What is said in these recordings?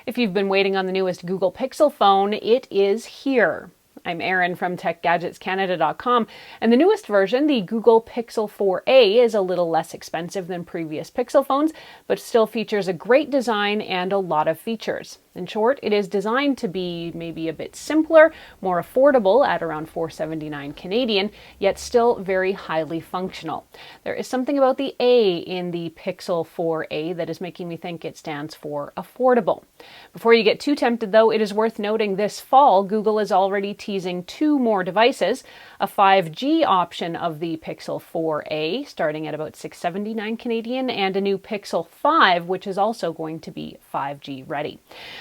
If you've been waiting on the newest Google Pixel phone, it is here. I'm Erin from TechGadgetsCanada.com, and the newest version, the Google Pixel 4a, is a little less expensive than previous Pixel phones, but still features a great design and a lot of features. In short, it is designed to be maybe a bit simpler, more affordable at around $479 Canadian, yet still very highly functional. There is something about the A in the Pixel 4a that is making me think it stands for affordable. Before you get too tempted though, it is worth noting this fall, Google is already teasing two more devices, a 5G option of the Pixel 4a starting at about $679 Canadian, and a new Pixel 5 which is also going to be 5G ready.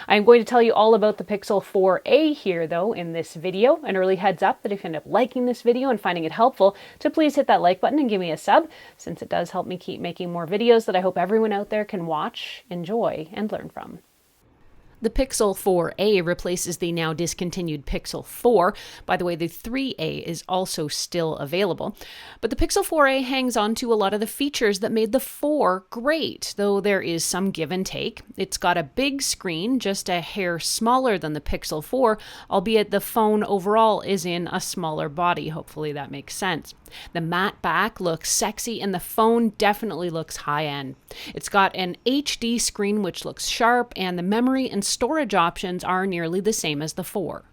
I'm going to tell you all about the Pixel 4a here though in this video. An early heads up that if you end up liking this video and finding it helpful, to please hit that like button and give me a sub, since it does help me keep making more videos that I hope everyone out there can watch, enjoy, and learn from. The Pixel 4a replaces the now discontinued Pixel 4. By the way, the 3a is also still available. But the Pixel 4a hangs on to a lot of the features that made the 4 great, though there is some give and take. It's got a big screen, just a hair smaller than the Pixel 4, albeit the phone overall is in a smaller body. Hopefully that makes sense. The matte back looks sexy and the phone definitely looks high-end. It's got an HD screen which looks sharp, and the memory and storage options are nearly the same as the 4.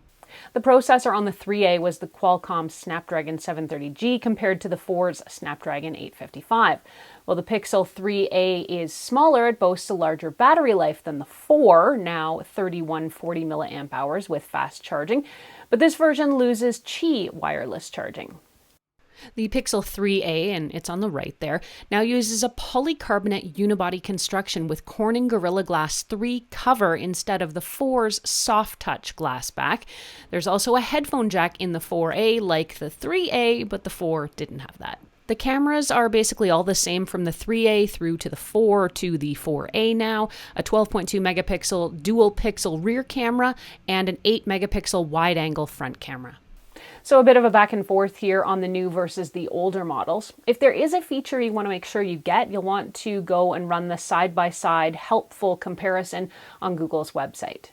The processor on the 3a was the Qualcomm Snapdragon 730G compared to the 4's Snapdragon 855. While the Pixel 3a is smaller, it boasts a larger battery life than the 4, now 3140 mAh with fast charging, but this version loses Qi wireless charging. The Pixel 3a, and it's on the right there, now uses a polycarbonate unibody construction with Corning Gorilla Glass 3 cover instead of the 4's soft touch glass back. There's also a headphone jack in the 4a like the 3a, but the 4 didn't have that. The cameras are basically all the same from the 3a through to the 4 to the 4a now, a 12.2 megapixel dual pixel rear camera and an 8 megapixel wide angle front camera. So a bit of a back and forth here on the new versus the older models. If there is a feature you want to make sure you get, you'll want to go and run the side-by-side helpful comparison on Google's website.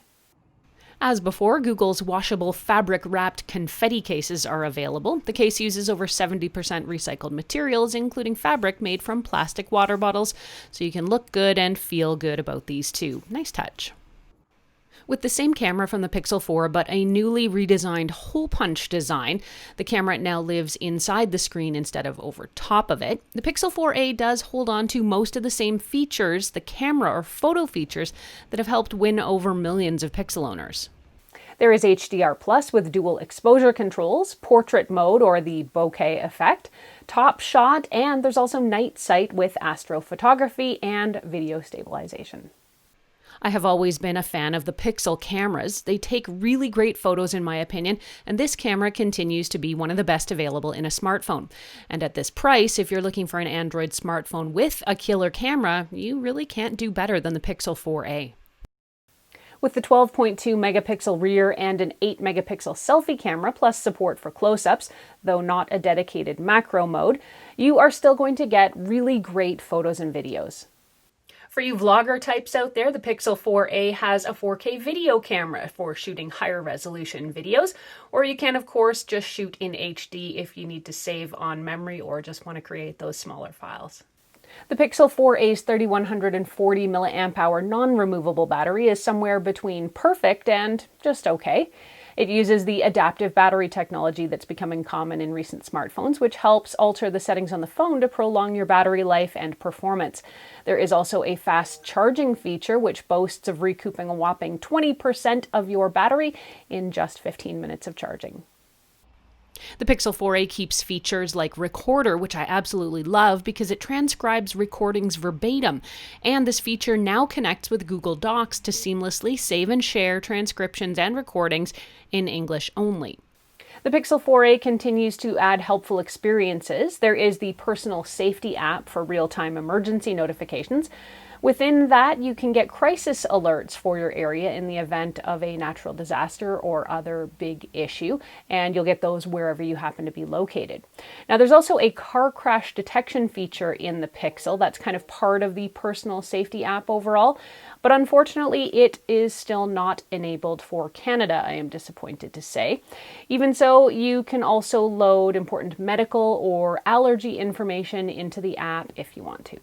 As before, Google's washable fabric-wrapped confetti cases are available. The case uses over 70% recycled materials, including fabric made from plastic water bottles, so you can look good and feel good about these too. Nice touch. With the same camera from the Pixel 4, but a newly redesigned hole punch design, the camera now lives inside the screen instead of over top of it. The Pixel 4a does hold on to most of the same features, the camera or photo features, that have helped win over millions of Pixel owners. There is HDR Plus with dual exposure controls, portrait mode or the bokeh effect, top shot, and there's also night sight with astrophotography and video stabilization. I have always been a fan of the Pixel cameras. They take really great photos in my opinion, and this camera continues to be one of the best available in a smartphone. And at this price, if you're looking for an Android smartphone with a killer camera, you really can't do better than the Pixel 4a. With the 12.2 megapixel rear and an 8 megapixel selfie camera plus support for close-ups, though not a dedicated macro mode, you are still going to get really great photos and videos. For you vlogger types out there, the Pixel 4a has a 4K video camera for shooting higher resolution videos, or you can of course just shoot in HD if you need to save on memory or just want to create those smaller files. The Pixel 4a's 3140 mAh non-removable battery is somewhere between perfect and just okay. It uses the adaptive battery technology that's becoming common in recent smartphones, which helps alter the settings on the phone to prolong your battery life and performance. There is also a fast charging feature, which boasts of recouping a whopping 20% of your battery in just 15 minutes of charging. The Pixel 4a keeps features like Recorder, which I absolutely love because it transcribes recordings verbatim, and this feature now connects with Google Docs to seamlessly save and share transcriptions and recordings in English only. The Pixel 4a continues to add helpful experiences. There is the personal safety app for real-time emergency notifications. Within that, you can get crisis alerts for your area in the event of a natural disaster or other big issue, and you'll get those wherever you happen to be located. Now, there's also a car crash detection feature in the Pixel that's kind of part of the personal safety app overall, but unfortunately it is still not enabled for Canada, I am disappointed to say. Even so, you can also load important medical or allergy information into the app if you want to.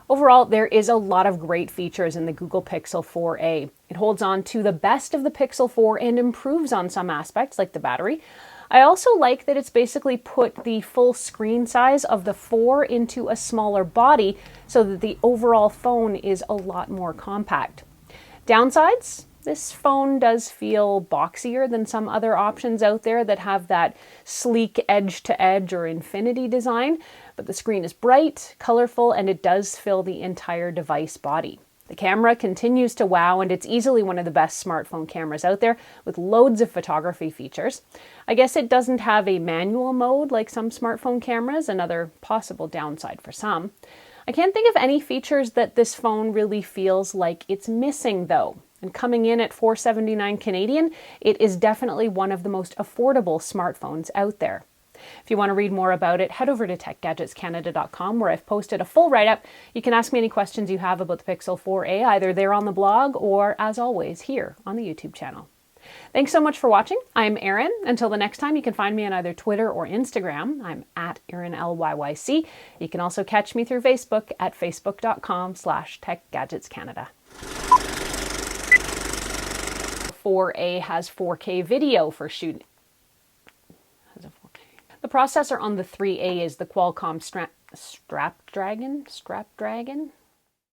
Overall, there is a lot of great features in the Google Pixel 4a. It holds on to the best of the Pixel 4 and improves on some aspects, like the battery. I also like that it's basically put the full screen size of the 4 into a smaller body so that the overall phone is a lot more compact. Downsides? This phone does feel boxier than some other options out there that have that sleek edge-to-edge or infinity design, but the screen is bright, colorful, and it does fill the entire device body. The camera continues to wow, and it's easily one of the best smartphone cameras out there with loads of photography features. I guess it doesn't have a manual mode like some smartphone cameras, another possible downside for some. I can't think of any features that this phone really feels like it's missing though. And coming in at $479 Canadian, it is definitely one of the most affordable smartphones out there. If you want to read more about it, head over to techgadgetscanada.com where I've posted a full write-up. You can ask me any questions you have about the Pixel 4a, either there on the blog or, as always, here on the YouTube channel. Thanks so much for watching. I'm Erin. Until the next time, you can find me on either Twitter or Instagram. I'm at Erin LYYC. You can also catch me through Facebook at facebook.com/techgadgetscanada. 4a has 4K video for shooting. The processor on the 3A is the Qualcomm Snapdragon.